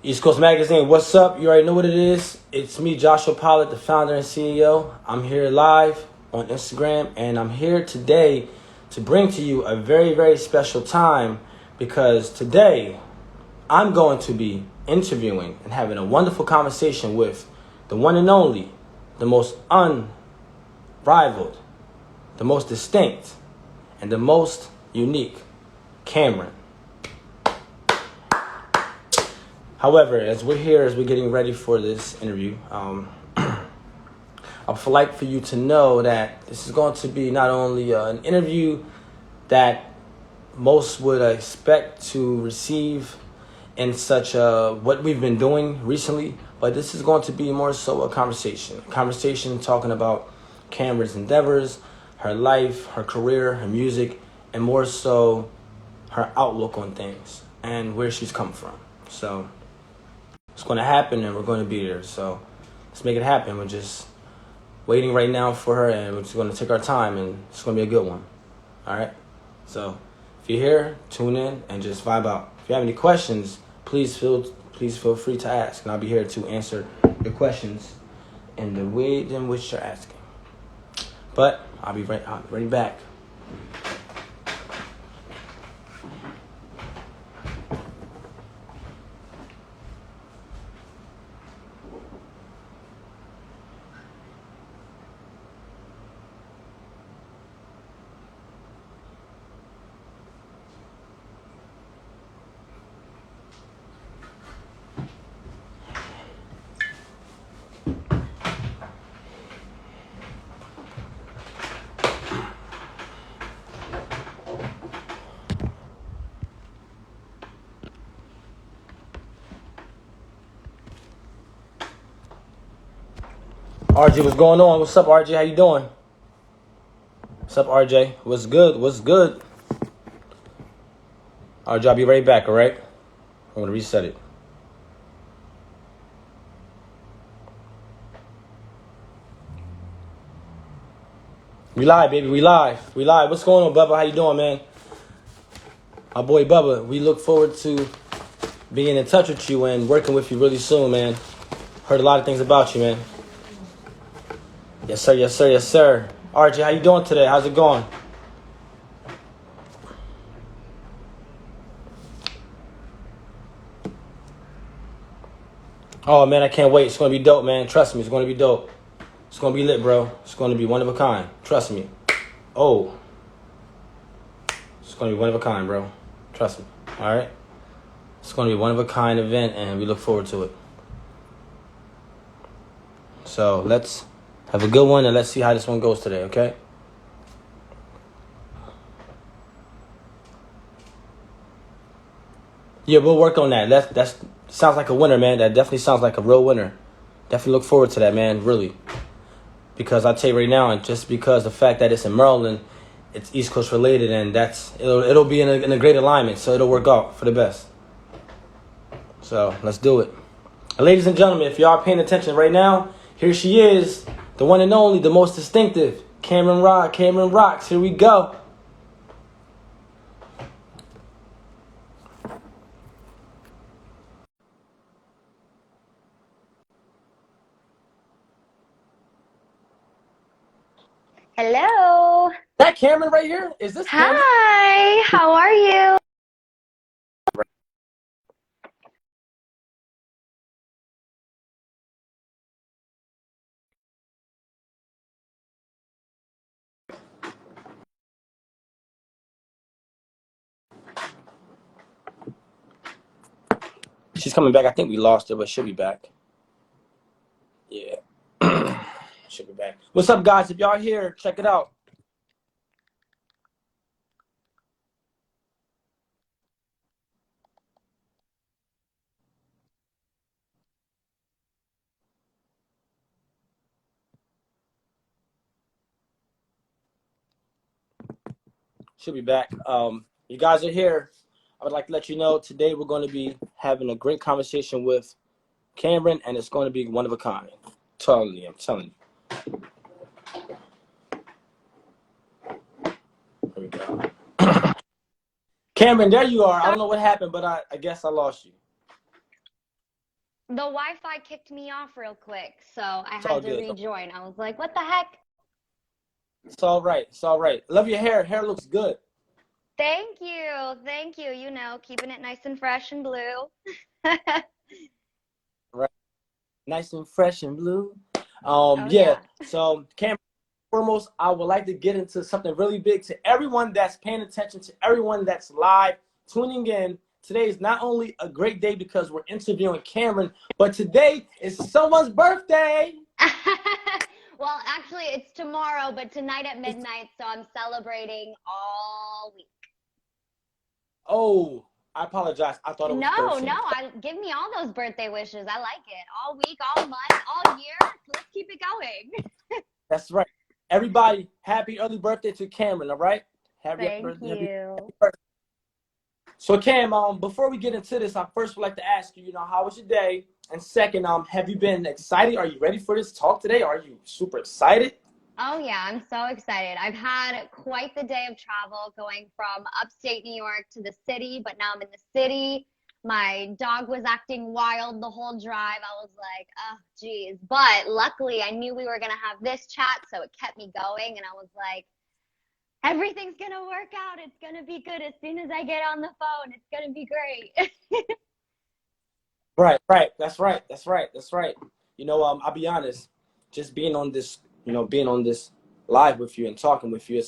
East Coast Magazine, what's up? You already know what it is. It's me, Joshua Pollit, the founder and CEO. I'm here live on Instagram, and I'm here today to bring to you a very, very special time because today I'm going to be interviewing and having a wonderful conversation with the one and only, the most unrivaled, the most distinct, and the most unique Camryn. However, as we're getting ready for this interview, I would like for you to know that this is going to be not only an interview that most would expect to receive in such what we've been doing recently, but this is going to be more so a conversation talking about Camryn's endeavors, her life, her career, her music, and more so her outlook on things and where she's come from. So it's going to happen, and we're going to be there. So let's make it happen. We're just waiting right now for her, and we're just going to take our time, and it's going to be a good one. All right? So if you're here, tune in and just vibe out. If you have any questions, please feel free to ask, and I'll be here to answer your questions in the way in which you're asking. But I'll be right back. RJ, what's going on? What's up, RJ? How you doing? What's up, RJ? What's good? What's good? RJ, I'll be right back, all right? I'm going to reset it. We live, baby. We live. What's going on, Bubba? How you doing, man? My boy, Bubba. We look forward to being in touch with you and working with you really soon, man. Heard a lot of things about you, man. Yes, sir. Yes, sir. Yes, sir. RJ, how you doing today? How's it going? Oh, man, I can't wait. It's going to be dope, man. Trust me, it's going to be dope. It's going to be lit, bro. It's going to be one of a kind. Trust me. Oh. It's going to be one of a kind, bro. Trust me. All right? It's going to be one of a kind event, and we look forward to it. So let's have a good one, and let's see how this one goes today, okay? Yeah, we'll work on that. That's sounds like a winner, man. That definitely sounds like a real winner. Definitely look forward to that, man, really. Because I'll tell you right now, and just because the fact that it's in Maryland, it's East Coast related, and it'll be in a great alignment, so it'll work out for the best. So let's do it. And ladies and gentlemen, if y'all are paying attention right now, here she is, the one and only, the most distinctive, Camryn Rocks. Here we go. Hello. That Camryn right here? Is this Camryn? Hi. How are you? She's coming back. I think we lost her, but she'll be back. Yeah. She'll be back. What's up, guys? If y'all here, check it out. She'll be back. You guys are here. I would like to let you know today we're going to be having a great conversation with Camryn, and it's going to be one of a kind. Totally, I'm telling you. Here we go. Camryn, there you are. I don't know what happened, but I guess I lost you. The Wi-Fi kicked me off real quick, so I It's all had to good. rejoin. I was like, what the heck? It's all right. It's all right. Love your hair. Hair looks good. Thank you. Thank you. You know, keeping it nice and fresh and blue. Right. Nice and fresh and blue. Oh, Yeah. yeah. So, Cam, foremost, I would like to get into something really big to everyone that's paying attention, to everyone that's live tuning in. Today is not only a great day because we're interviewing Camryn, but today is someone's birthday. Well, actually, it's tomorrow, but tonight at midnight, so I'm celebrating all week. Oh, I apologize. I thought it was No, no, 13th. give me all those birthday wishes. I like it. All week, all month, all year. Let's keep it going. That's right. Everybody, happy early birthday to Camryn, all right? Happy Thank birthday. you. Birthday. So Cam, before we get into this, I first would like to ask you, how was your day? And second, have you been excited? Are you ready for this talk today? Are you super excited? Oh, yeah, I'm so excited. I've had quite the day of travel going from upstate New York to the city, but now I'm in the city. My dog was acting wild the whole drive. I was like, oh, geez. But luckily, I knew we were going to have this chat, so it kept me going. And I was like, everything's going to work out. It's going to be good. As soon as I get on the phone, it's going to be great. Right, right. That's right. That's right. That's right. I'll be honest, just being on this, being on this live with you and talking with you,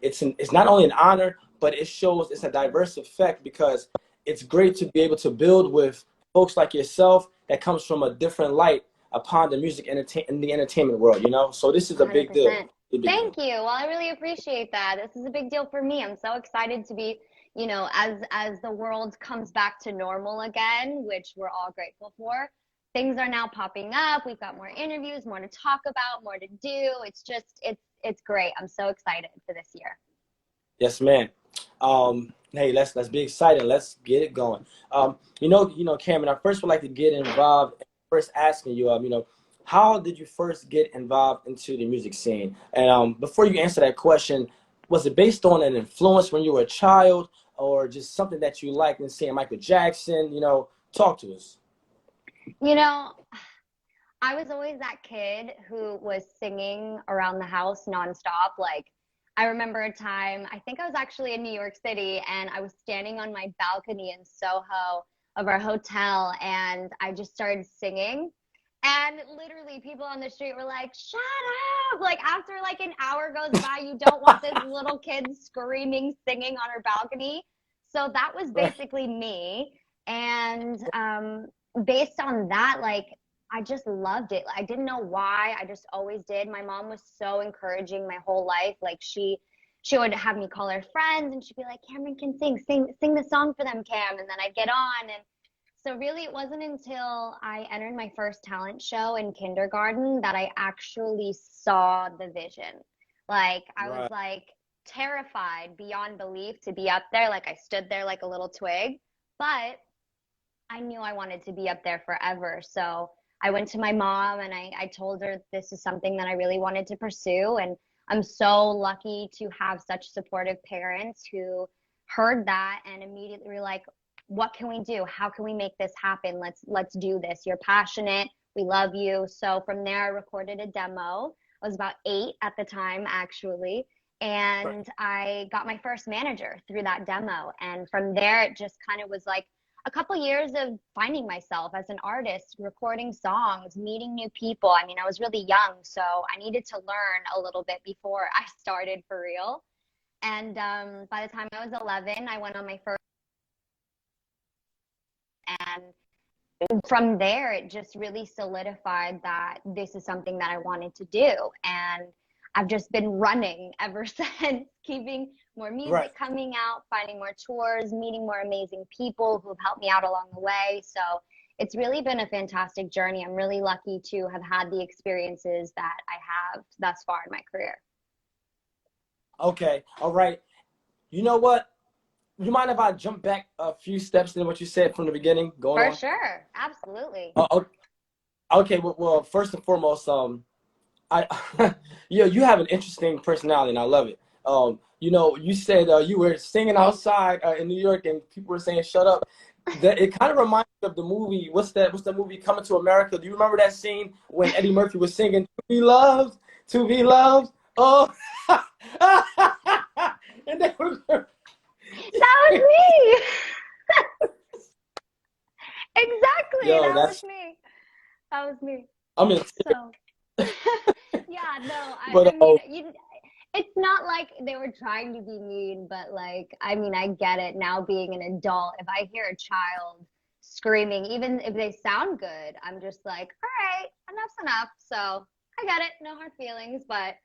it's not only an honor, but it shows it's a diverse effect because it's great to be able to build with folks like yourself that comes from a different light upon the music in the entertainment world. So this is a big deal. 100%. A big deal. Thank you. Well, I really appreciate that. This is a big deal for me. I'm so excited to be, as the world comes back to normal again, which we're all grateful for. Things are now popping up. We've got more interviews, more to talk about, more to do. It's great. I'm so excited for this year. Yes, man. Hey, let's be excited. Let's get it going. Cameron, I first would like to get involved. First, asking you, how did you first get involved into the music scene? And before you answer that question, was it based on an influence when you were a child, or just something that you liked and seeing Michael Jackson? Talk to us. You know, I was always that kid who was singing around the house nonstop. Like, I remember a time, I think I was actually in New York City, and I was standing on my balcony in Soho of our hotel, and I just started singing. And literally, people on the street were like, shut up! Like, after like an hour goes by, you don't want this little kid screaming, singing on her balcony. So that was Right. basically me. And based on that, like, I just loved it. I didn't know why. I just always did. My mom was so encouraging my whole life. Like she would have me call her friends and she'd be like, Camryn can sing the song for them, Cam. And then I'd get on. And so really it wasn't until I entered my first talent show in kindergarten that I actually saw the vision. Like I was Right. like terrified beyond belief to be up there. Like I stood there like a little twig. But I knew I wanted to be up there forever. So I went to my mom and I told her this is something that I really wanted to pursue. And I'm so lucky to have such supportive parents who heard that and immediately were like, what can we do? How can we make this happen? Let's do this. You're passionate. We love you. So from there, I recorded a demo. I was about 8 at the time, actually. Right. And I got my first manager through that demo. And from there, it just kind of was like, a couple years of finding myself as an artist, recording songs, meeting new people. I mean, I was really young, so I needed to learn a little bit before I started for real. And by the time I was 11, I went on my first, and from there, it just really solidified that this is something that I wanted to do. And I've just been running ever since, keeping more Right. music coming out, finding more tours, meeting more amazing people who have helped me out along the way. So it's really been a fantastic journey. I'm really lucky to have had the experiences that I have thus far in my career. Okay. All right. You know what? You mind if I jump back a few steps in what you said from the beginning, going For on? sure. Absolutely. Okay. Well, first and foremost, I, you have an interesting personality, and I love it. You said you were singing outside in New York, and people were saying "shut up." that it kind of reminds me of the movie. What's that? What's the movie Coming to America? Do you remember that scene when Eddie Murphy was singing "To Be Loved, to Be Loved"? Oh, and they were, That was me. Exactly. yo, That was that's me. That was me. I'm in. So, yeah, no, But I mean, it's not like they were trying to be mean, but like, I mean, I get it now being an adult. If I hear a child screaming, even if they sound good, I'm just like, all right, enough's enough. So I get it, no hard feelings, but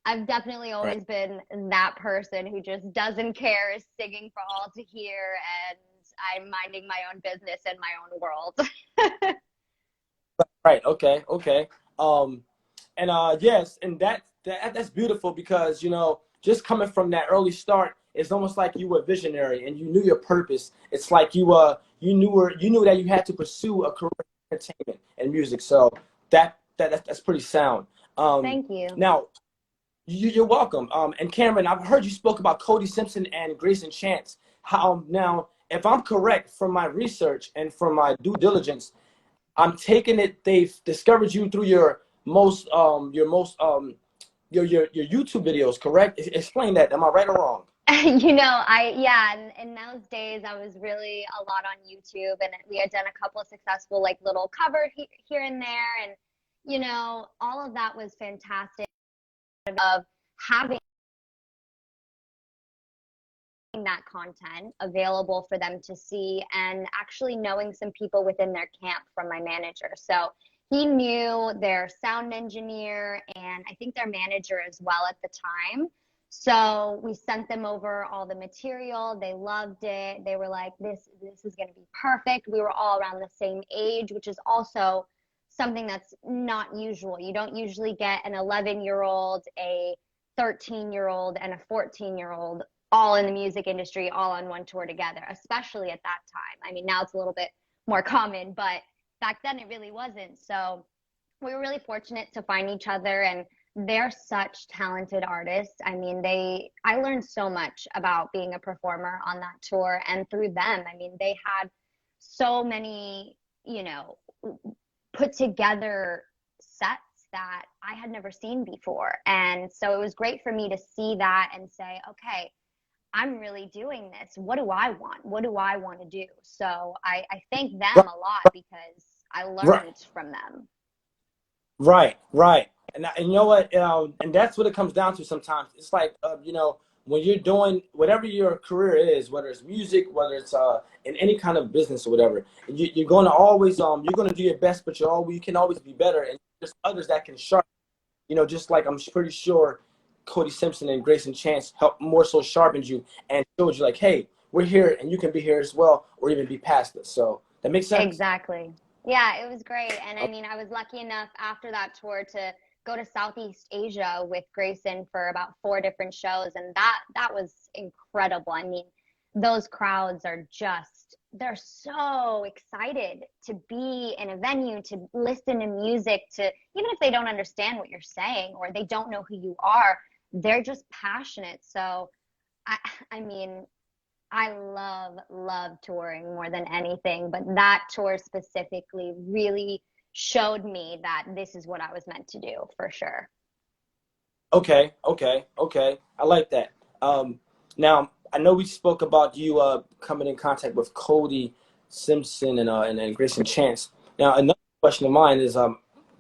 I've definitely right, always been that person who just doesn't care, is singing for all to hear, and I'm minding my own business in my own world. right, okay, okay. Um, and yes, and that's beautiful because just coming from that early start, it's almost like you were visionary and you knew your purpose. It's like you knew that you had to pursue a career in entertainment and music. So that's pretty sound. Um, Thank you. Now you're welcome. And Camryn, I've heard you spoke about Cody Simpson and Grayson Chance. How now, if I'm correct from my research and from my due diligence, I'm taking it they've discovered you through your YouTube videos, correct? Explain that. Am I right or wrong? Yeah, in those days I was really a lot on YouTube, and we had done a couple of successful like little cover here and there, and all of that was fantastic of having that content available for them to see, and actually knowing some people within their camp from my manager. So he knew their sound engineer and I think their manager as well at the time. So we sent them over all the material. They loved it. They were like, this is going to be perfect. We were all around the same age, which is also something that's not usual. You don't usually get an 11-year-old, a 13-year-old, and a 14-year-old all in the music industry, all on one tour together, especially at that time. I mean, now it's a little bit more common, but back then it really wasn't. So we were really fortunate to find each other, and they're such talented artists. I mean, I learned so much about being a performer on that tour, and through them, I mean, they had so many, put together sets that I had never seen before. And so it was great for me to see that and say, okay, I'm really doing this. What do I want? What do I want to do? So I thank them Right, a lot because I right, learned from them. right. And you know what? And that's what it comes down to sometimes. It's like, when you're doing whatever your career is, whether it's music, whether it's in any kind of business or whatever, you're going to always you're going to do your best, but you can always be better. And there's others that can sharpen. Just like I'm pretty sure Cody Simpson and Grayson Chance helped more so sharpened you and showed you like, hey, we're here and you can be here as well, or even be past us. So that makes sense. Exactly. Yeah, it was great. And I mean, I was lucky enough after that tour to go to Southeast Asia with Grayson for about 4 different shows, and that was incredible. I mean, those crowds are just they're so excited to be in a venue, to listen to music, to even if they don't understand what you're saying or they don't know who you are, they're just passionate. So I I mean, I love touring more than anything, but that tour specifically really showed me that this is what I was meant to do for sure. Okay. I like that. Now I know we spoke about you coming in contact with Cody Simpson and Grayson Chance. Now another question of mine is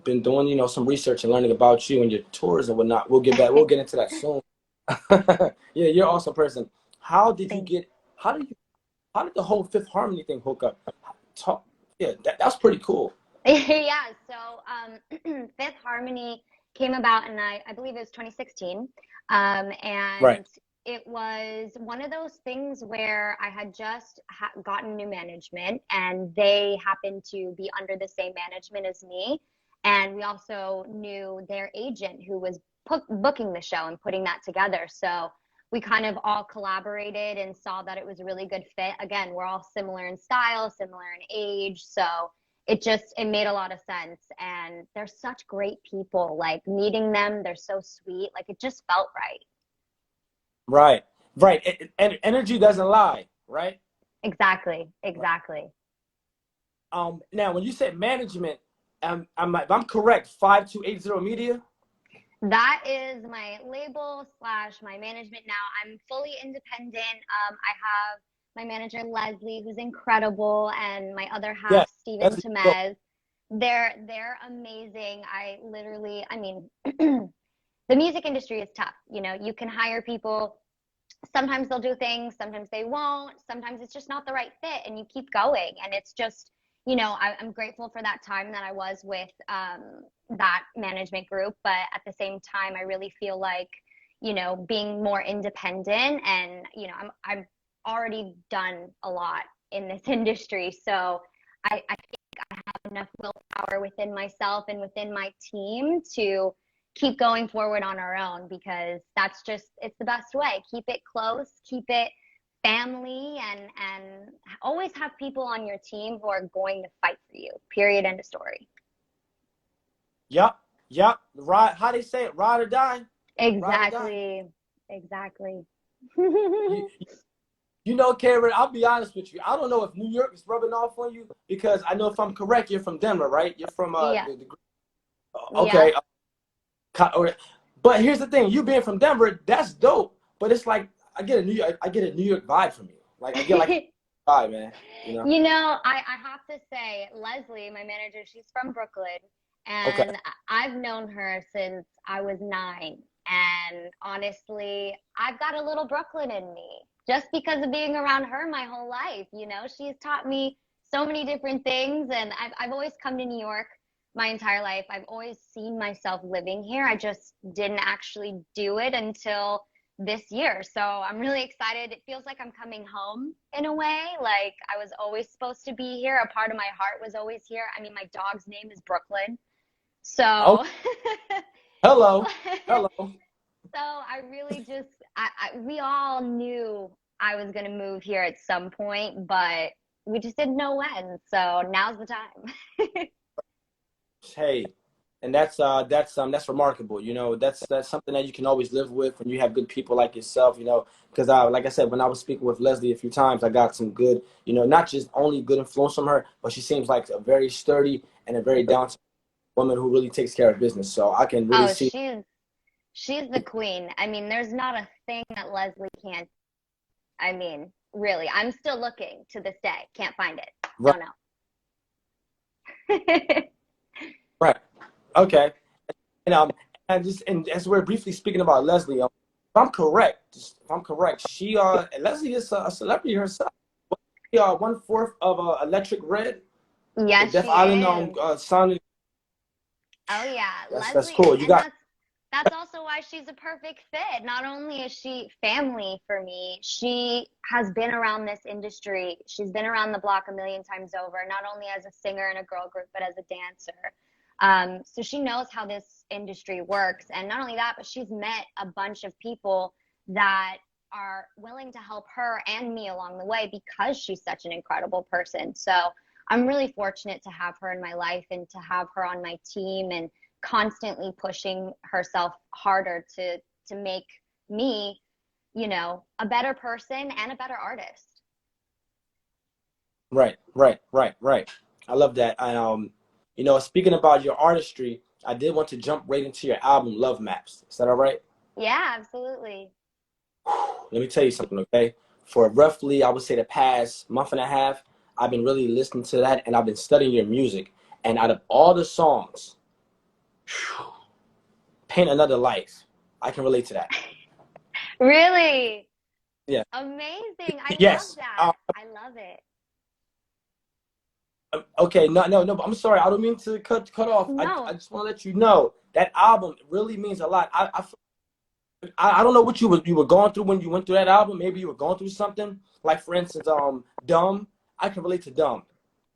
been doing some research and learning about you and your tours and whatnot. We'll get into that soon. Yeah, you're an awesome person. How did you Thank get? How did you? How did the whole Fifth Harmony thing hook up? Talk. Yeah, that's pretty cool. Yeah, so Fifth Harmony came about, and I believe it was 2016. Right. And it was one of those things where I had just gotten new management, and they happened to be under the same management as me. And we also knew their agent who was booking the show and putting that together. So we kind of all collaborated and saw that it was a really good fit. Again, we're all similar in style, similar in age. So it made a lot of sense, and they're such great people. Like meeting them, they're so sweet, like it just felt right. Right. Right. And energy doesn't lie. Right. Exactly. Right. Exactly. Now when you said management, if I'm correct, 5280 Media. That is my label slash my management now. I'm fully independent. I have my manager Leslie, who's incredible, and my other Yeah, half, Steven that's dope. Temez. They're amazing. I mean, the music industry is tough. You know, you can hire people. Sometimes they'll do things, sometimes they won't. Sometimes it's just not the right fit, and you keep going. And it's just, I'm grateful for that time that I was with that management group. But at the same time, I really feel like, being more independent and, I'm already done a lot in this industry. So I think I have enough willpower within myself and within my team to keep going forward on our own, because it's the best way. Keep it close, keep it family, and always have people on your team who are going to fight for you. Period. End of story. Yep, yep. Ride, how they say it, ride or die. Ride or die. Exactly. Exactly. You, you know, Camryn, I'll be honest with you. I don't know if New York is rubbing off on you because I know if I'm correct, you're from Denver, right? You're from Yeah. okay. Yep. But here's the thing: you being from Denver, that's dope. But it's like I get a New York vibe from you. Like I get like a vibe, man. You know? I have to say, Leslie, my manager, she's from Brooklyn, Okay. and I've known her since I was 9. And honestly, I've got a little Brooklyn in me just because of being around her my whole life. She's taught me so many different things, and I've always come to New York my entire life. I've always seen myself living here. I just didn't actually do it until this year. So I'm really excited. It feels like I'm coming home in a way. Like I was always supposed to be here. A part of my heart was always here. I mean, my dog's name is Brooklyn. Oh, So hello, hello. so I really just we all knew I was going to move here at some point, but we just didn't know when. So now's the time. Hey, and that's remarkable. You know, that's something that you can always live with when you have good people like yourself. You know, because like I said, when I was speaking with Leslie a few times, I got some good, not just only good influence from her, but she seems like a very sturdy and a very down to woman who really takes care of business. So I can really Oh, see. she's the queen. I mean, there's not a thing that Leslie can't. I mean, really, I'm still looking to this day. Can't find it. Right, Don't know. right, okay. And and as we're briefly speaking about Leslie, if I'm correct, Leslie is a celebrity herself. She, 1/4 of Electric Red, the Yes, Death she Island is. son. Oh yeah, That's Leslie, cool. You and got that's also why she's a perfect fit. Not only is she family for me, she has been around this industry. She's been around the block a million times over, not only as a singer in a girl group, but as a dancer. So she knows how this industry works. And not only that, but she's met a bunch of people that are willing to help her and me along the way because she's such an incredible person. So I'm really fortunate to have her in my life and to have her on my team and constantly pushing herself harder to make me, a better person and a better artist. right, right, right, right. I love that. And speaking about your artistry, I did want to jump right into your album, Love Maps. Is that all right? Yeah, absolutely. Let me tell you something, okay? For roughly, I would say the past month and a half, I've been really listening to that and I've been studying your music. And out of all the songs, Paint Another Life, I can relate to that. Really Yeah. amazing. I love Yes. that. I love it. Okay. No, no, no. But I'm sorry. I don't mean to cut off. I No. just want to let you know that album really means a lot. I don't know what you were going through when you went through that album. Maybe you were going through something. Like for instance, Dumb. I can relate to Dumb.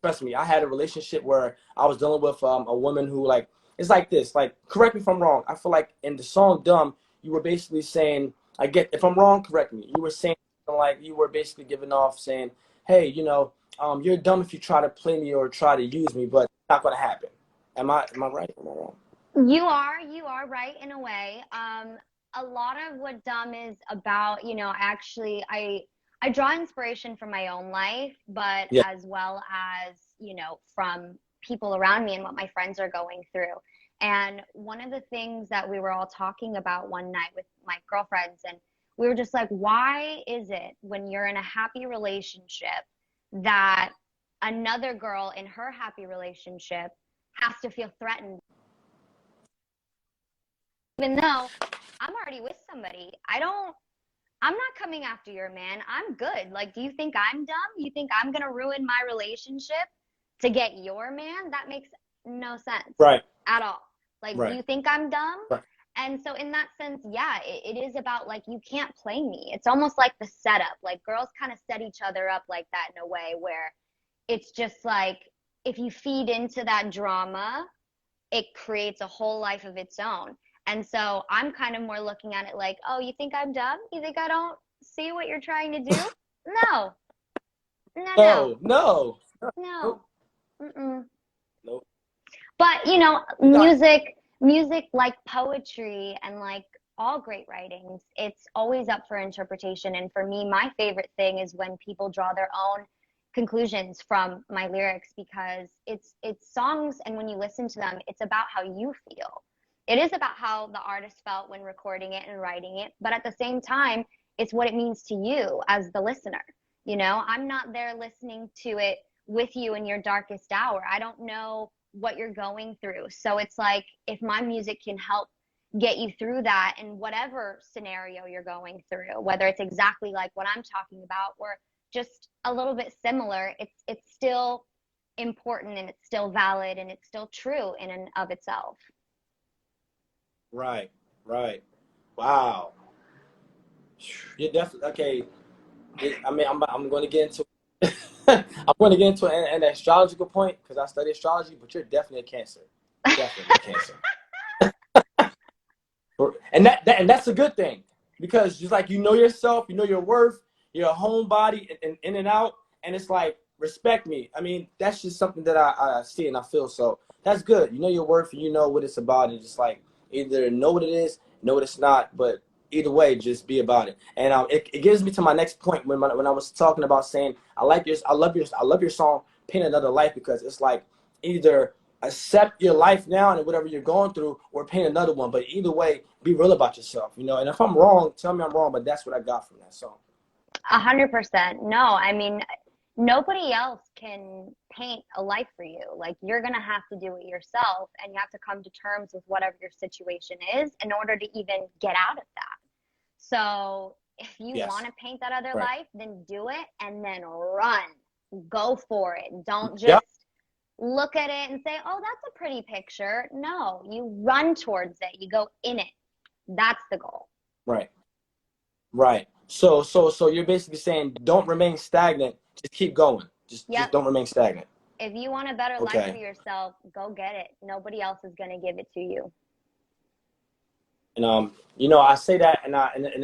Trust me, I had a relationship where I was dealing with a woman who like it's like this. Like, correct me if I'm wrong. I feel like in the song Dumb, you were basically saying, I get if I'm wrong, correct me. You were saying something like you were basically giving off saying, hey, you're dumb if you try to play me or try to use me, but it's not gonna happen. Am I right? Am I wrong? You are right in a way. A lot of what Dumb is about, actually, I draw inspiration from my own life, but Yeah. as well as, from people around me and what my friends are going through. And one of the things that we were all talking about one night with my girlfriends, and we were just like, why is it when you're in a happy relationship that another girl in her happy relationship has to feel threatened? Even though I'm already with somebody, I'm not coming after your man. I'm good. Like, do you think I'm dumb? You think I'm going to ruin my relationship to get your man? That makes no sense Right. at all. Like, do Right. you think I'm dumb? Right. And so, in that sense, yeah, it is about like, you can't play me. It's almost like the setup. Like, girls kind of set each other up like that in a way where it's just like, if you feed into that drama, it creates a whole life of its own. And so I'm kind of more looking at it like, oh, you think I'm dumb? You think I don't see what you're trying to do? No, no, no, No, no, no. nope, Mm-mm. nope. But, You got music like poetry and like all great writings, it's always up for interpretation. And for me, my favorite thing is when people draw their own conclusions from my lyrics, because it's songs, and when you listen to them, it's about how you feel. It is about how the artist felt when recording it and writing it, but at the same time, it's what it means to you as the listener. I'm not there listening to it with you in your darkest hour. I don't know what you're going through. So it's like, if my music can help get you through that in whatever scenario you're going through, whether it's exactly like what I'm talking about or just a little bit similar, it's still important, and it's still valid, and it's still true in and of itself. right, right. Wow. You're definitely okay. I mean, I'm going to get into I'm going to get into an astrological point because I study astrology, but you're definitely a Cancer. Definitely a Cancer. And that's a good thing, because just like, you know yourself, you know your worth, you're a homebody in and out, and it's like, respect me. I mean, that's just something that I see and I feel. So that's good. You know your worth and you know what it's about. And just like, either know what it is, know what it's not, but either way, just be about it. And it gives me to my next point when I was talking about saying I love your song Paint Another Life, because it's like, either accept your life now and whatever you're going through, or paint another one. But either way, be real about yourself, And if I'm wrong, tell me I'm wrong. But that's what I got from that song. 100%. No, I mean, nobody else can paint a life for you. Like, you're going to have to do it yourself, and you have to come to terms with whatever your situation is in order to even get out of that. So if you want Yes. to paint that other Right. life, then do it, and then run. Go for it. Don't Yep. just look at it and say, oh, that's a pretty picture. No, you run towards it. You go in it. That's the goal. Right. Right. So you're basically saying, don't remain stagnant. Just keep going. Just Yep. don't remain stagnant. If you want a better life for Okay. yourself, go get it. Nobody else is going to give it to you. And I say that, and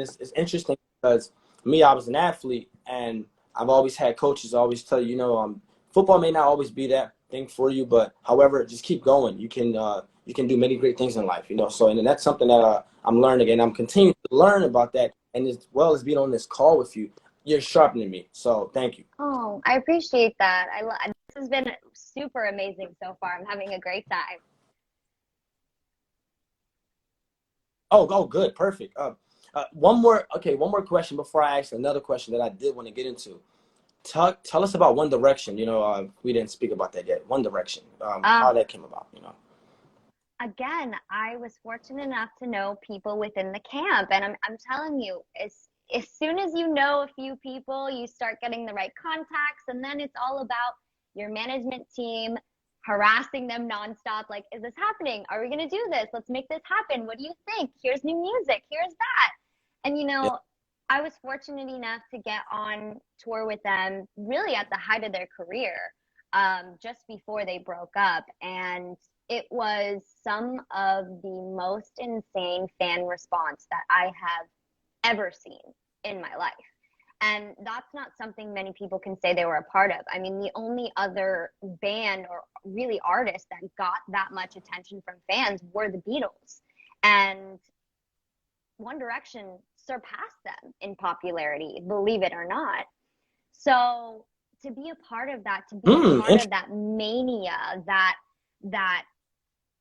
it's interesting because me, I was an athlete, and I've always had coaches always tell you, football may not always be that thing for you, but however, just keep going. You can do many great things in life, So, and that's something that I'm learning, and I'm continuing to learn about that. And as well as being on this call with you, you're sharpening me. So, thank you. Oh, I appreciate that. This has been super amazing so far. I'm having a great time. Oh, good, perfect. One more question before I ask another question that I did want to get into. Tell us about One Direction. We didn't speak about that yet. One Direction, Uh, how that came about. Again, I was fortunate enough to know people within the camp, and I'm telling you, as soon as you know a few people, you start getting the right contacts, and then it's all about your management team harassing them nonstop. Like, is this happening? Are we going to do this? Let's make this happen. What do you think? Here's new music. Here's that. And Yeah. I was fortunate enough to get on tour with them really at the height of their career, just before they broke up. And it was some of the most insane fan response that I have ever seen in my life. And that's not something many people can say they were a part of. I mean, the only other band or really artist that got that much attention from fans were the Beatles. And One Direction surpassed them in popularity, believe it or not. So to be a part of that, to be a part of that mania, that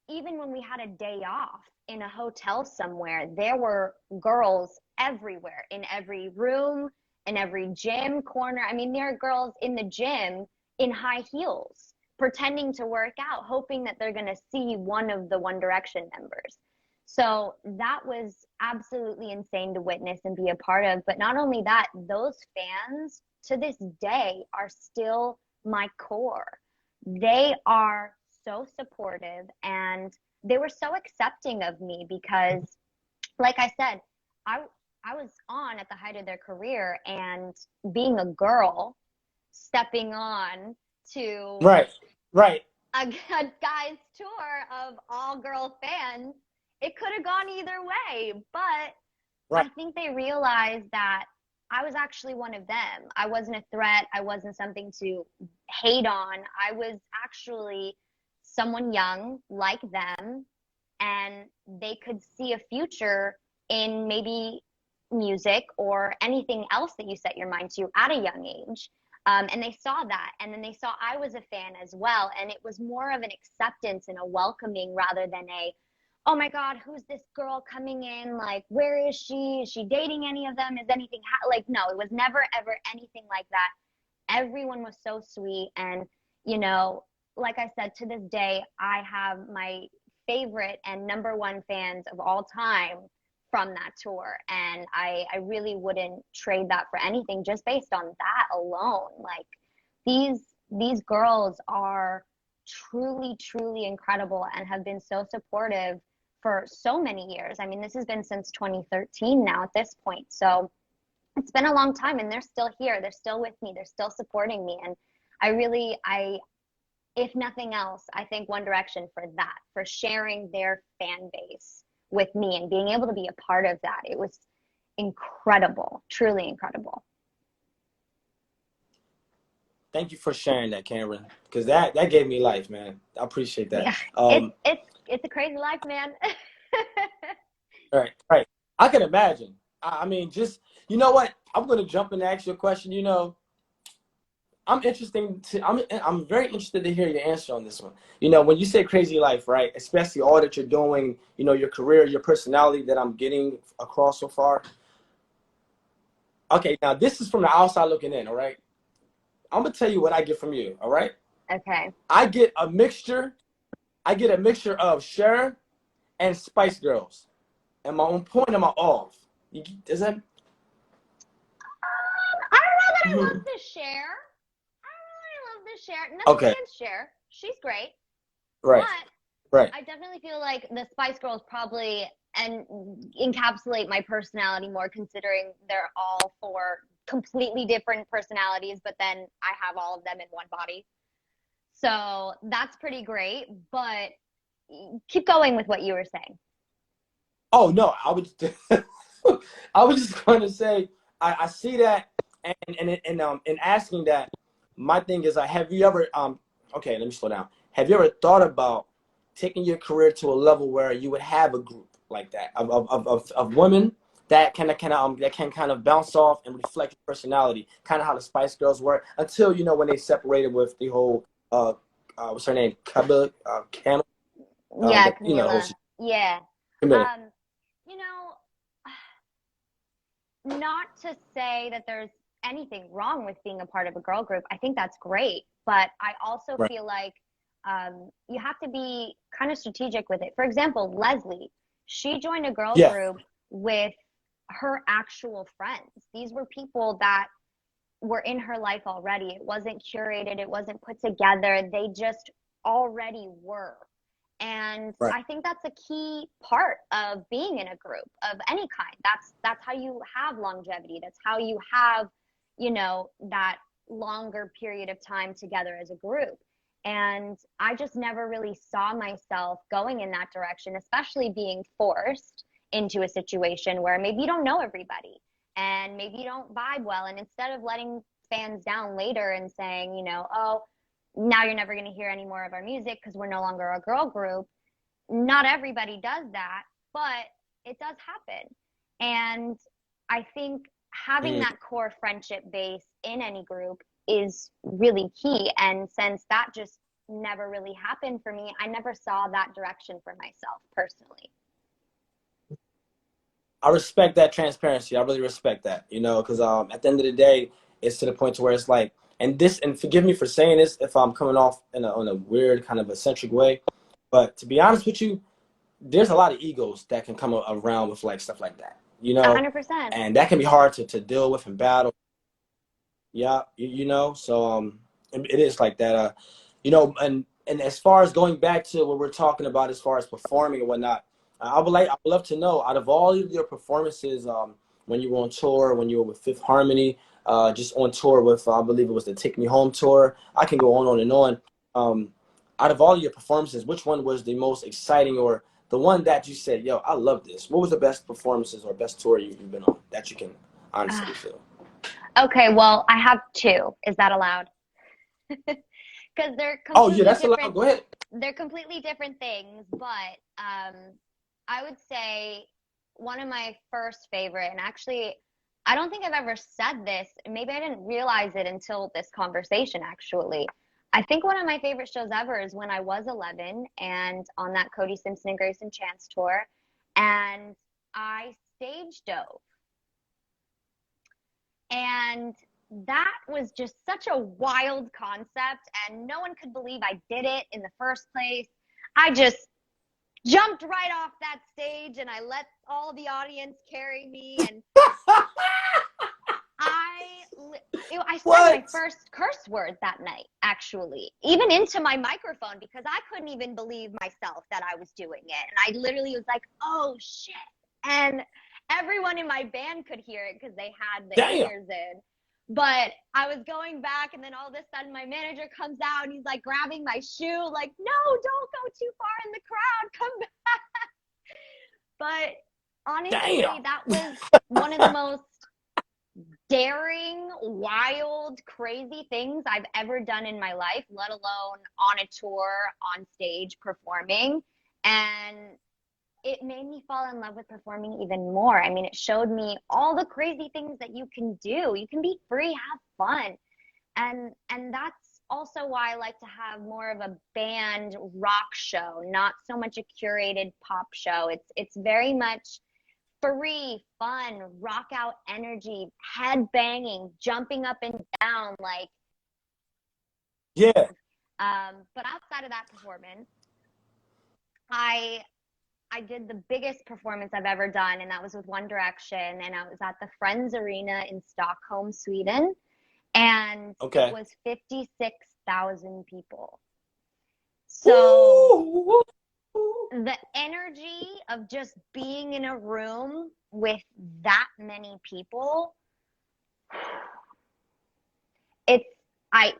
even when we had a day off in a hotel somewhere, there were girls everywhere, in every room, in every gym corner. I mean, there are girls in the gym in high heels, pretending to work out, hoping that they're going to see one of the One Direction members. So that was absolutely insane to witness and be a part of. But not only that, those fans to this day are still my core. They are so supportive, and they were so accepting of me because, like I said, I was on at the height of their career, and being a girl stepping on to Right. a guy's tour of all girl fans, it could have gone either way. But I think they realized that I was actually one of them. I wasn't a threat. I wasn't something to hate on. I was actually someone young like them, and they could see a future in maybe music or anything else that you set your mind to at a young age. And they saw that, and then they saw I was a fan as well. And it was more of an acceptance and a welcoming rather than a, oh my God, who's this girl coming in? Like, where is she? Is she dating any of them? Is anything like, no, it was never, ever anything like that. Everyone was so sweet. And, you know, like I said, to this day, I have my favorite and number one fans of all time from that tour. And I really wouldn't trade that for anything, just based on that alone. Like, these girls are truly, truly incredible and have been so supportive for so many years. I mean, this has been since 2013 now at this point. So it's been a long time, and they're still here. They're still with me. They're still supporting me. And if nothing else, I thank One Direction for that, for sharing their fan base with me and being able to be a part of that. It was incredible, truly incredible. Thank you for sharing that, Camryn, because that gave me life, man. I appreciate that. Yeah, it's a crazy life, man. Right. I can imagine. I mean, just, you know what? I'm going to jump in and ask you a question. You know, I'm very interested to hear your answer on this one. You know, when you say crazy life, right? Especially all that you're doing, you know, your career, your personality that I'm getting across so far. Okay, now this is from the outside looking in, all right? I'm gonna tell you what I get from you, all right? Okay. I get a mixture of Cher and Spice Girls. Am I on point? Am I off? Does that? I don't know that I love this Cher. I don't know that I love this Cher. Nothing against Cher. She's great. Right. But I definitely feel like the Spice Girls probably encapsulate my personality more, considering they're all four completely different personalities, but then I have all of them in one body. So that's pretty great. But keep going with what you were saying. Oh no, I was just going to say I see that, and asking that, my thing is, have you ever okay, let me slow down. Have you ever thought about taking your career to a level where you would have a group like that of women that can kind of bounce off and reflect your personality, kind of how the Spice Girls were, until, you know, when they separated with the whole what's her name, Camila, Yeah, you know, Camila. Yeah. Camila. You know, not to say that there's anything wrong with being a part of a girl group. I think that's great. But I also feel like you have to be kind of strategic with it. For example, Leslie, she joined a girl group with her actual friends. These were people that were in her life already. It wasn't curated. It wasn't put together. They just already were. And I think that's a key part of being in a group of any kind. That's how you have longevity. That's how you have, you know, that longer period of time together as a group. And I just never really saw myself going in that direction, especially being forced into a situation where maybe you don't know everybody and maybe you don't vibe well. And instead of letting fans down later and saying, you know, oh, now you're never going to hear any more of our music because we're no longer a girl group. Not everybody does that, but it does happen. And I think having Mm. that core friendship base in any group is really key. And since that just never really happened for me, I never saw that direction for myself personally. I respect that transparency. I really respect that, you know, because at the end of the day, it's to the point to where it's like, and forgive me for saying this if I'm coming off in a weird kind of eccentric way, but to be honest with you, there's a lot of egos that can come around with like stuff like that, you know, 100%. and that can be hard to deal with and battle. Yeah, you know, so it is like that. You know, and as far as going back to what we're talking about, as far as performing and whatnot, I would love to know out of all of your performances, when you were on tour, when you were with Fifth Harmony, just on tour with I believe it was the Take Me Home tour. I can go on and on. Um, Out of all of your performances, which one was the most exciting or the one that you said, "Yo, I love this"? What was the best performances or best tour you've been on that you can honestly feel? Okay, well, I have two. Is that allowed? Because Oh yeah, that's allowed. Go ahead. they're completely different things, but I would say one of my first favorite, and actually, I don't think I've ever said this. Maybe I didn't realize it until this conversation, actually. I think one of my favorite shows ever is when I was 11 and on that Cody, Simpson, and Grayson Chance tour, and I stage dove. And that was just such a wild concept, and no one could believe I did it in the first place. I just jumped right off that stage and I let all the audience carry me. And I, I said my What? first curse word that night, actually, even into my microphone, because I couldn't even believe myself that I was doing it. And I literally was like, oh shit. And everyone in my band could hear it because they had the Damn. in-ears in. But I was going back, and then all of a sudden my manager comes out and he's like grabbing my shoe, like, no, don't go too far in the crowd, come back. But honestly, Damn. that was one of the most daring, wild, crazy things I've ever done in my life, let alone on a tour, on stage, performing. And it made me fall in love with performing even more. I mean, it showed me all the crazy things that you can do. You can be free, have fun. And that's also why I like to have more of a band rock show, not so much a curated pop show. It's very much free, fun, rock out energy, head banging, jumping up and down, like. Yeah. But outside of that performance, I I did the biggest performance I've ever done, and that was with One Direction, and I was at the Friends Arena in Stockholm, Sweden, and it Okay. was 56,000 people. So Ooh. the energy of just being in a room with that many people, it's I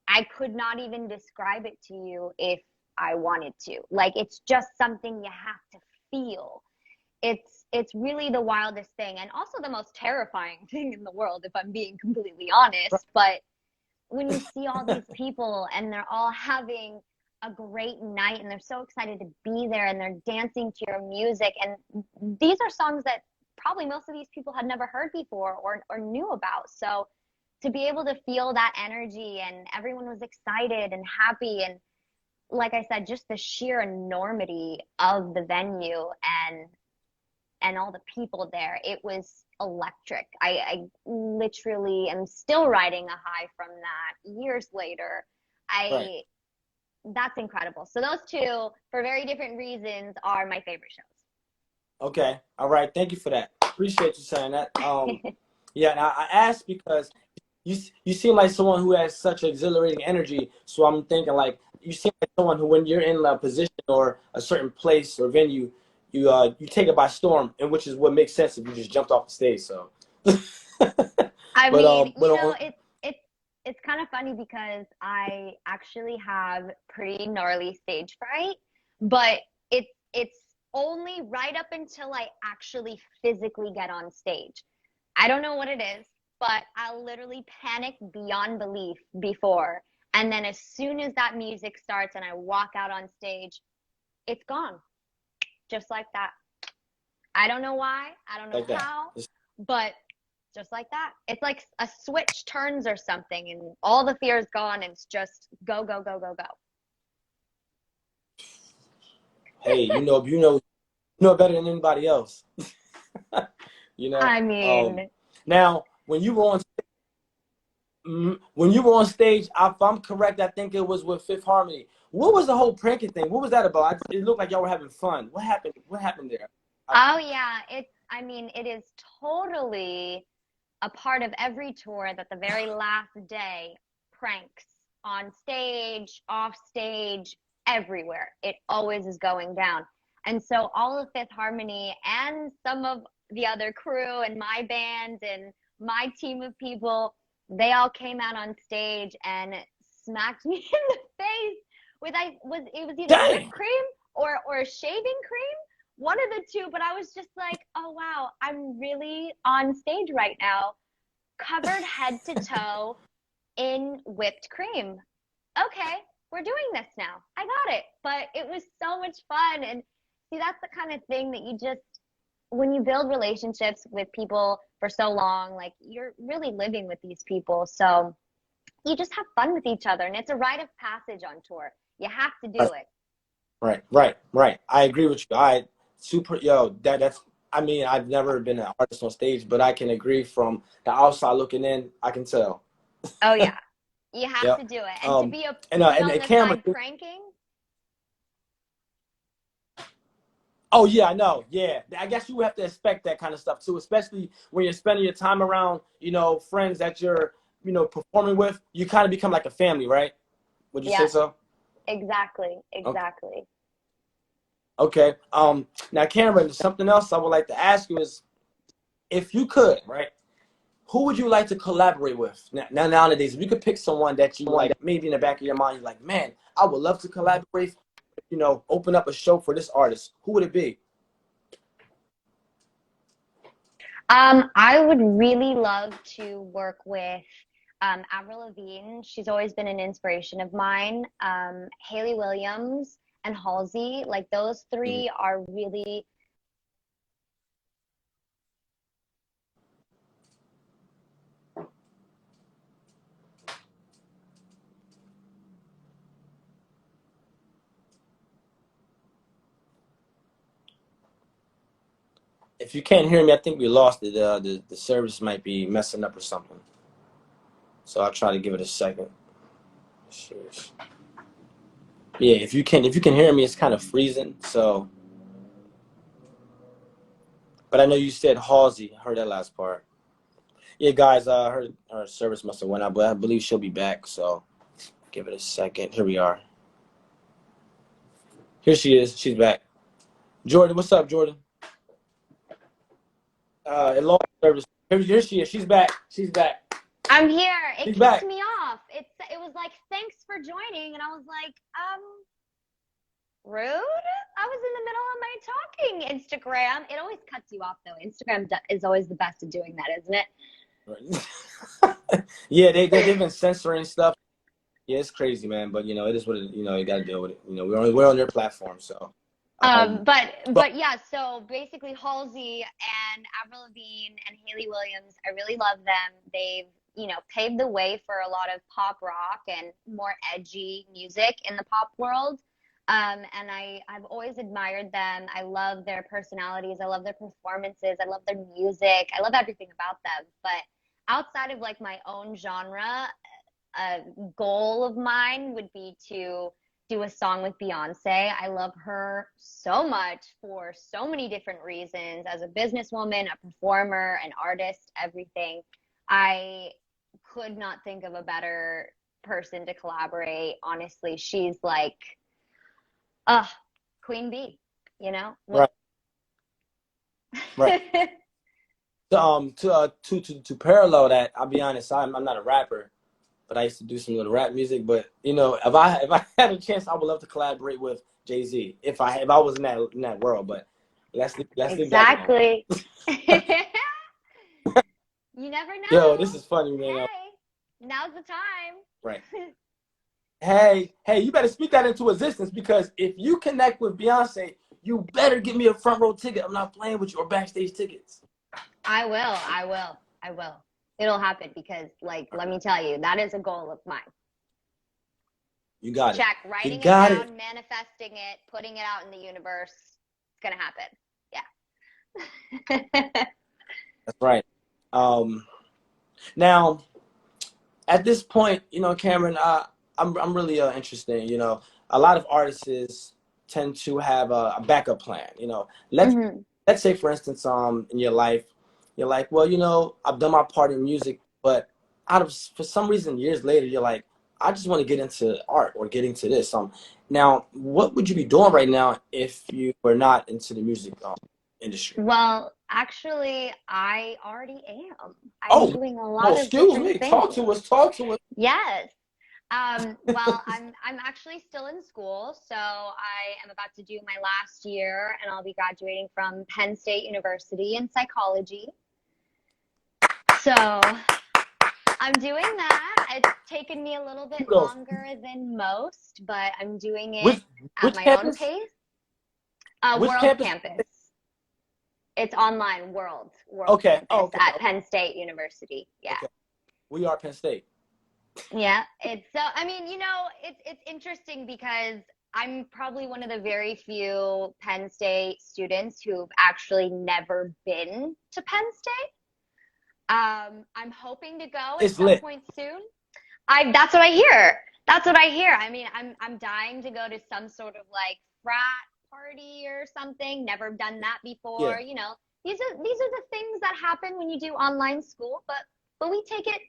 I could not even describe it to you if I wanted to. Like, it's just something you have to feel. It's really the wildest thing, and also the most terrifying thing in the world, if I'm being completely honest. But when you see all these people and they're all having a great night and they're so excited to be there and they're dancing to your music, and these are songs that probably most of these people had never heard before or knew about. So to be able to feel that energy, and everyone was excited and happy, and like I said, just the sheer enormity of the venue and all the people there, it was electric. I literally am still riding a high from that years later. Right. I That's incredible. So those two, for very different reasons, are my favorite Okay. All right. Thank you for that. Appreciate you saying that. shows. Yeah. And I asked because you seem like someone who has such exhilarating energy. So I'm thinking like you seem like someone who, when you're in a position or a certain place or venue, you take it by storm, and which is what makes sense if you just jumped off the stage. So, I but mean, but it's kind of funny because I actually have pretty gnarly stage fright, but it's only right up until I actually physically get on stage. I don't know what it is, but I'll literally panic beyond belief before. And then as soon as that music starts and I walk out on stage, it's gone. Just like that. I don't know why. I don't know like that. how, But just like that, it's like a switch turns or something, and all the fear is gone, and it's just go, go, go, go, go. Hey, you know better than anybody else. You know. I mean, Now, when you were on stage, if I'm correct, I think it was with Fifth Harmony. What was the whole pranking thing? What was that about? It looked like y'all were having fun. What happened? What happened there? oh yeah, I mean, it is totally a part of every tour that the very last day, pranks on stage, off stage, everywhere. It always is going down. And so all of Fifth Harmony and some of the other crew and my band and my team of people, they all came out on stage and smacked me in the face with it was either whipped Dang. cream or shaving cream, one of the two. But I was just like, oh wow, I'm really on stage right now, covered head to toe in whipped cream. Okay, we're doing this now. I got it. But it was so much fun. And see, that's the kind of thing that you just, when you build relationships with people for so long, like you're really living with these people. So you just have fun with each other. And it's a rite of passage on tour. You have to do it. Right. I agree with you. That's. I mean, I've never been an artist on stage, but I can agree from the outside looking in. I can tell. Oh yeah, you have Yep. to do it. And to be and on the Camryn. side pranking. Oh yeah, I know. Yeah, I guess you have to expect that kind of stuff too, especially when you're spending your time around, friends that you're, performing with. You kind of become like a family, right? Would you say Yes, so? exactly, Okay. exactly. Okay. Now, Cameron, something else I would like to ask you is, if you could, right? Who would you like to collaborate with? Now nowadays, if you could pick someone that you like, maybe in the back of your mind, you're like, man, I would love to collaborate. Open up a show for this artist. Who would it be? I would really love to work with Avril Lavigne. She's always been an inspiration of mine. Hayley Williams and Halsey, like those Mhm. three are really. If you can't hear me, I think we lost it. The service might be messing up or something. So I'll try to give it a second. Sheesh. Yeah, if you can hear me, it's kind of freezing. So, but I know you said Halsey. I heard that last part. Yeah, guys, her service must have went out, but I believe she'll be back. So give it a second. Here we are. Here she is. She's back. Jordan, what's up, Jordan? It lost service. Here she is. She's back. She's back. I'm here. It She's kicked back. me off. It was like, thanks for joining, and I was like, rude. I was in the middle of my talking Instagram. It always cuts you off though. Instagram is always the best at doing that, isn't it? Yeah, they've been censoring stuff. Yeah, it's crazy, man. But it is what it. You got to deal with it. We're on their platform, so. But yeah, so basically Halsey and Avril Lavigne and Hayley Williams, I really love them. They've, paved the way for a lot of pop rock and more edgy music in the pop world. And I've always admired them. I love their personalities. I love their performances. I love their music. I love everything about them. But outside of like my own genre, a goal of mine would be to do a song with Beyonce. I love her so much for so many different reasons as a businesswoman, a performer, an artist, everything. I could not think of a better person to collaborate. Honestly, she's like, Queen Bee, you know? Right. Right. To parallel that, I'll be honest, I'm not a rapper, but I used to do some little rap music. But if I had a chance, I would love to collaborate with Jay-Z if I was in that world. But let's leave that alone. Exactly. You never know. Yo, this is funny, man. Hey, now's the time. Right. Hey, you better speak that into existence, because if you connect with Beyonce, you better give me a front row ticket. I'm not playing with you, or backstage tickets. I will. I will. I will. It'll happen because, like, let me tell you, that is a goal of mine. You got it. Check. You Writing it got it. down, manifesting it, putting it out in the universe. It's gonna happen. Yeah. That's right. Um, now, at this point, Camryn, I'm really interested. A lot of artists tend to have a backup plan. Let's hmm let's say, for instance, in your life, you're like, well, I've done my part in music, but for some reason, years later, you're like, I just want to get into art or get into this. Now, what would you be doing right now if you were not into the music industry? Well, actually, I already am. I'm Oh, doing a well, lot of excuse different me. Talk things. to us. Talk to us. Yes. Well, I'm actually still in school, so I am about to do my last year, and I'll be graduating from Penn State University in psychology. So I'm doing that. It's taken me a little bit Kudos. longer than most, but I'm doing it Which at which my own campus? pace. Which World campus? Campus. It's online, World Okay. Oh, Campus okay. at Penn State University. Yeah. Okay. We are Penn State. Yeah, it's so I mean, it's interesting because I'm probably one of the very few Penn State students who've actually never been to Penn State. I'm hoping to go at It's some lit. point soon. I That's what I hear. That's what I hear. I mean, I'm dying to go to some sort of like frat party or something. Never done that Yeah. before. These are the things that happen when you do online school, but we take it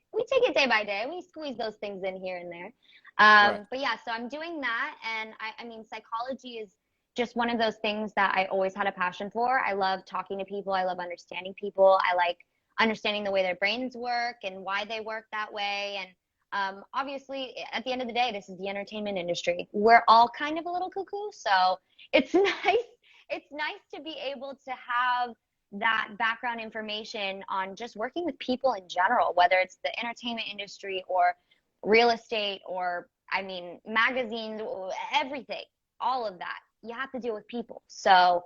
day by day. We squeeze those things in here and there. Right. But yeah, so I'm doing that, and I mean, psychology is just one of those things that I always had a passion for. I love talking to people. I love understanding people. I like understanding the way their brains work and why they work that way. And obviously, at the end of the day, this is the entertainment industry. We're all kind of a little cuckoo, so it's nice. It's nice to be able to have that background information on just working with people in general, whether it's the entertainment industry or real estate or, I mean, magazines, everything, all of that. You have to deal with people. So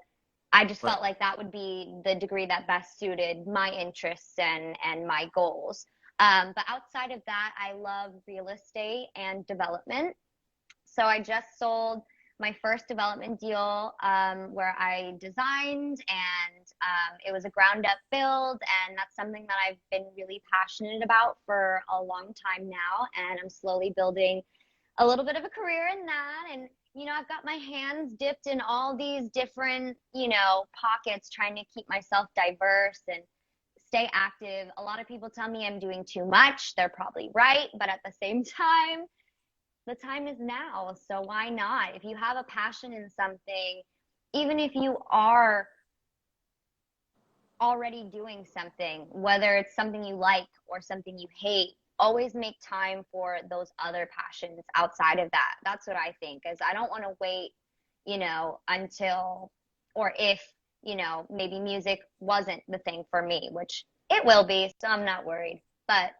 I just Right. felt like that would be the degree that best suited my interests and my goals. But outside of that, I love real estate and development. So I just sold my first development deal where I designed, and it was a ground up build. And that's something that I've been really passionate about for a long time now. And I'm slowly building a little bit of a career in that. And, I've got my hands dipped in all these different, pockets, trying to keep myself diverse and stay active. A lot of people tell me I'm doing too much. They're probably right. But at the same time, the time is now. So why not? If you have a passion in something, even if you are already doing something, whether it's something you like or something you hate, always make time for those other passions outside of that. That's what I think, is I don't want to wait, until or if, maybe music wasn't the thing for me, which it will be, so I'm not worried. But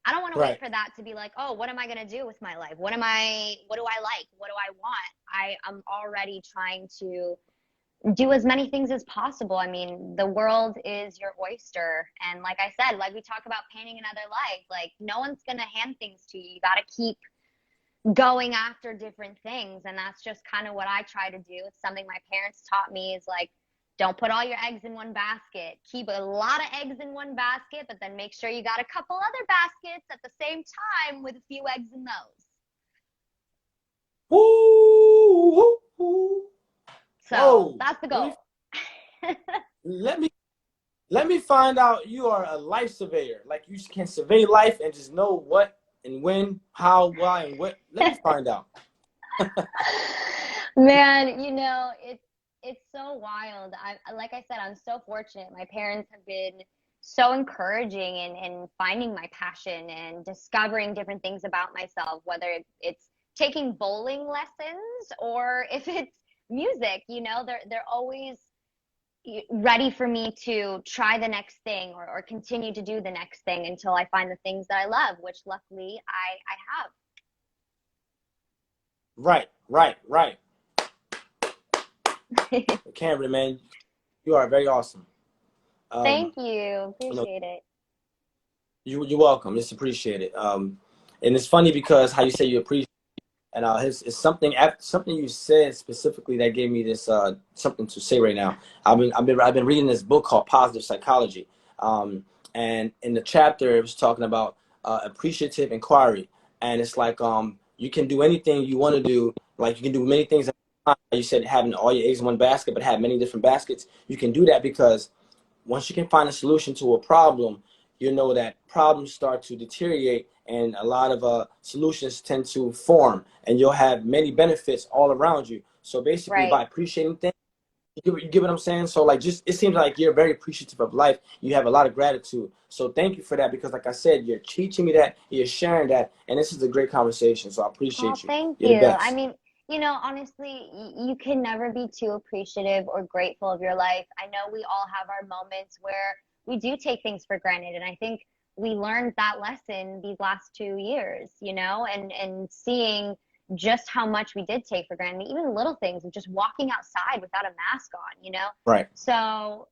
I don't want to wait Right. for that to be like, oh, what am I going to do with my life? What do I like? What do I want? I am already trying to do as many things as possible. I mean, the world is your oyster. And like I said, like we talk about painting another life, like no one's going to hand things to you. You got to keep going after different things. And that's just kind of what I try to do. It's something my parents taught me, is like, don't put all your eggs in one basket. Keep a lot of eggs in one basket, but then make sure you got a couple other baskets at the same time with a few eggs in those. Woo, woo, woo. So Whoa. that's the Let me goal. let me let me find out you are a life surveyor. Like you can survey life and just know what and when, how, why, and what. Let me find out. Man, it's so wild. Like I said, I'm so fortunate. My parents have been so encouraging in finding my passion and discovering different things about myself, whether it's taking bowling lessons or if it's music, they're always ready for me to try the next thing or continue to do the next thing until I find the things that I love, which luckily I Right, right, right. have. Camryn, man, you are very awesome. Thank you. You know, Appreciate it. you're welcome. It's appreciated. And it's funny because how you say you appreciate. And it's something you said specifically that gave me this something to say right now. I've been reading this book called Positive Psychology, and in the chapter it was talking about appreciative inquiry, and it's like you can do anything you want to do. Like you can do many things at a time. You said having all your eggs in one basket, but have many different baskets. You can do that because once you can find a solution to a problem, you know that problems start to deteriorate and a lot of solutions tend to form and you'll have many benefits all around you. So basically Right. by appreciating things, you get what I'm saying? So like just it seems like you're very appreciative of life. You have a lot of gratitude. So thank you for that because like I said, you're teaching me that, you're sharing that, and this is a great conversation. So I Oh, appreciate you. thank You're the you. I best. mean, honestly, you can never be too appreciative or grateful of your life. I know we all have our moments where we do take things for granted, and I think we learned that lesson these last 2 years, and seeing just how much we did take for granted, even little things of just walking outside without a mask on. Right. So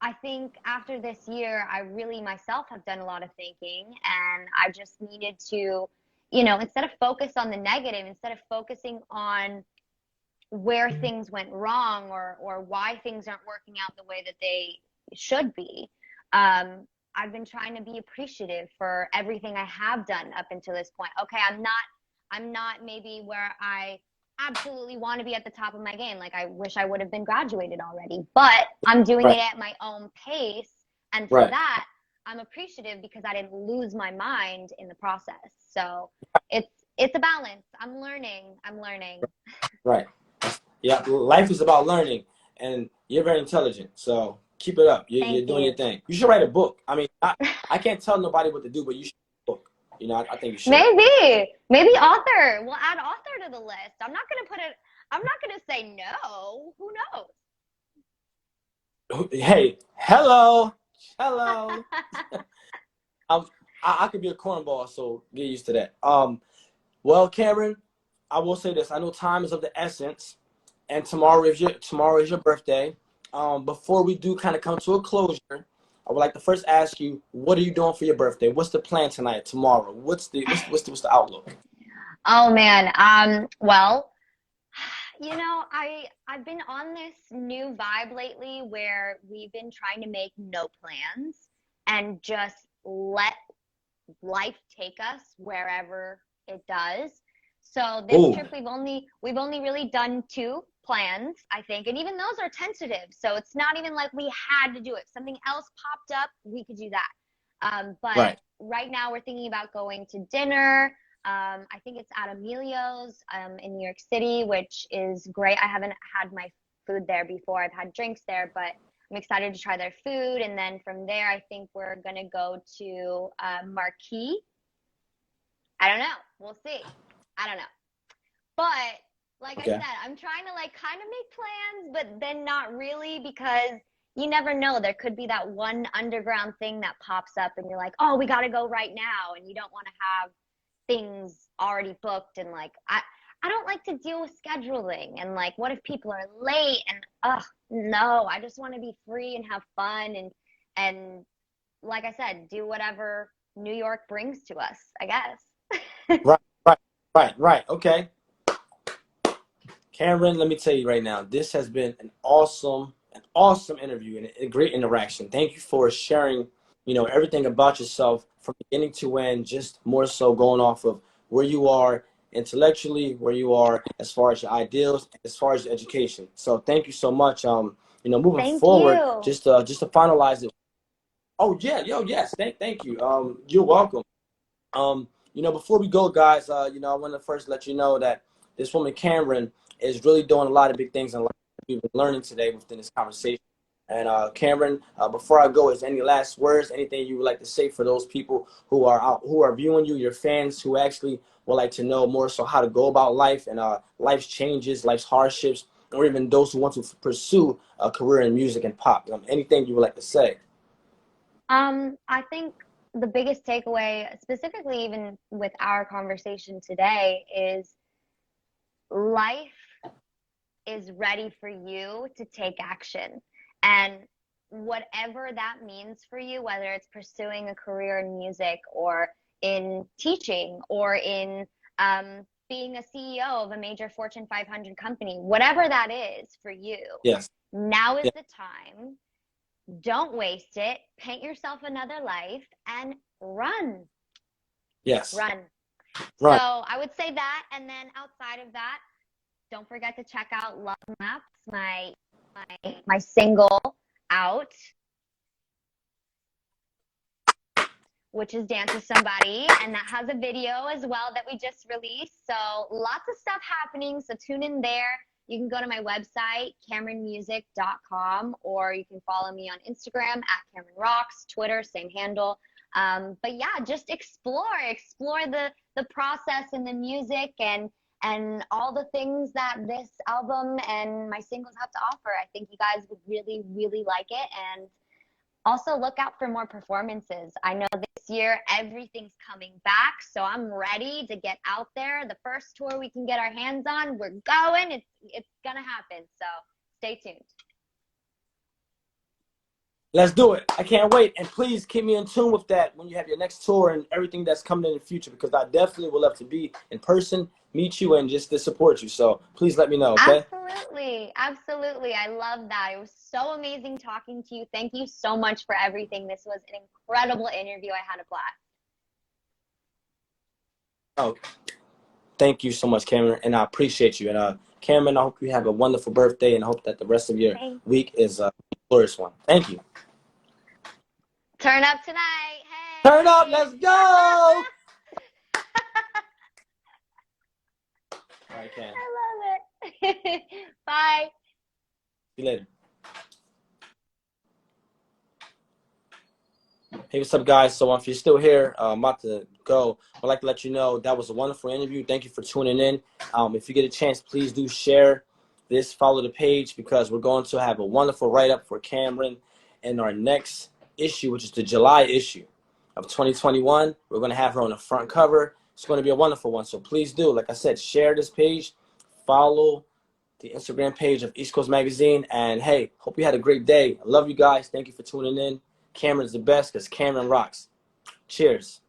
I think after this year, I really myself have done a lot of thinking, and I just needed to, instead of focus on the negative, instead of focusing on where things went wrong or why things aren't working out the way that they should be, I've been trying to be appreciative for everything I have done up until this point. Okay, I'm not maybe where I absolutely want to be at the top of my game. Like I wish I would have been graduated already, but I'm doing Right. it at my own pace. And for Right. that, I'm appreciative because I didn't lose my mind in the process. So it's a balance. I'm learning. I'm learning. Right. Yeah, life is about learning, and you're very intelligent. So keep it up. You're Thank doing your you. thing. You should write a book. I mean, I can't tell nobody what to do, but you should write a book. I think you should. Maybe author. We'll add author to the list. I'm not gonna say no. Who Hey, hello, hello. knows? I'm, I could be a cornball, so get used to that. Well, Camryn, I will say this. I know time is of the essence, and tomorrow is your birthday. Before we do kind of come to a closure, I would like to first ask you, what are you doing for your birthday? What's the plan tonight, tomorrow? What's the outlook? Oh man. Well, I've been on this new vibe lately where we've been trying to make no plans and just let life take us wherever it does. So this Oh, trip we've only really done two plans, I think, and even those are tentative. So it's not even like we had to do it. If something else popped up, we could do that. But right. right now we're thinking about going to dinner. I think it's at Emilio's in New York City, which is great. I haven't had my food there before. I've had drinks there, but I'm excited to try their food. And then from there, I think we're going to go to Marquis. I don't know. We'll see. I don't know. But like I Okay. said, I'm trying to like kind of make plans, but then not really because you never know. There could be that one underground thing that pops up and you're like, oh, we got to go right now. And you don't want to have things already booked. And like, I don't like to deal with scheduling and like, what if people are late? And no, I just want to be free and have fun and like I said, do whatever New York brings to us, I guess. Right. Right. Right. Okay. Cameron, let me tell you right now, this has been an awesome interview and a great interaction. Thank you for sharing, everything about yourself from beginning to end, just more so going off of where you are intellectually, where you are as far as your ideals, as far as your education. So thank you so much. Moving Thank forward, you. just to finalize it. Oh yeah, yo, yes, thank you. You're welcome. Before we go, guys, I want to first let you know that this woman, Cameron, is really doing a lot of big things in life. We've been learning today within this conversation. And Cameron, before I go, is there any last words, anything you would like to say for those people who are out, who are viewing you, your fans, who actually would like to know more so how to go about life and life's changes, life's hardships, or even those who want to pursue a career in music and pop? Anything you would like to say? I think the biggest takeaway, specifically even with our conversation today, is life is ready for you to take action. And whatever that means for you, whether it's pursuing a career in music or in teaching or in being a CEO of a major Fortune 500 company, whatever that is for you, Yes. now is Yeah. the time. Don't waste it. Paint yourself another life and run. Yes. Run. So Run. I would say that. And then outside of that, don't forget to check out Love Maps, my single out, which is Dance with Somebody, and that has a video as well that we just released. So lots of stuff happening. So tune in there. You can go to my website, CamrynMusic.com, or you can follow me on Instagram at Camryn Rocks, Twitter, same handle. But yeah, just explore the process and the music and all the things that this album and my singles have to offer. I think you guys would really, really like it. And also look out for more performances. I know this year everything's coming back, so I'm ready to get out there. The first tour we can get our hands on, we're going. It's gonna happen. So stay tuned. Let's do it. I can't wait. And please keep me in tune with that when you have your next tour and everything that's coming in the future, because I definitely would love to be in person, meet you, and just to support you. So please let me know, okay? Absolutely. Absolutely. I love that. It was so amazing talking to you. Thank you so much for everything. This was an incredible interview. I had a blast. Oh, thank you so much, Camryn, and I appreciate you. And Camryn, I hope you have a wonderful birthday, and I hope that the rest of your week is a glorious one. Thank you. Turn up tonight. Hey. Turn up. Let's go. All right, Cam. I love it. Bye. See you later. Hey, what's up, guys? So if you're still here, I'm about to go. I'd like to let you know that was a wonderful interview. Thank you for tuning in. If you get a chance, please do share this, follow the page, because we're going to have a wonderful write-up for Camryn in our next issue, which is the July issue of 2021. We're going to have her on the front cover. It's going to be a wonderful one. So please do, like I said, share this page, follow the Instagram page of East Coast Magazine, and hey, hope you had a great day. I love you guys. Thank you for tuning in. Camryn's the best because Camryn rocks. Cheers.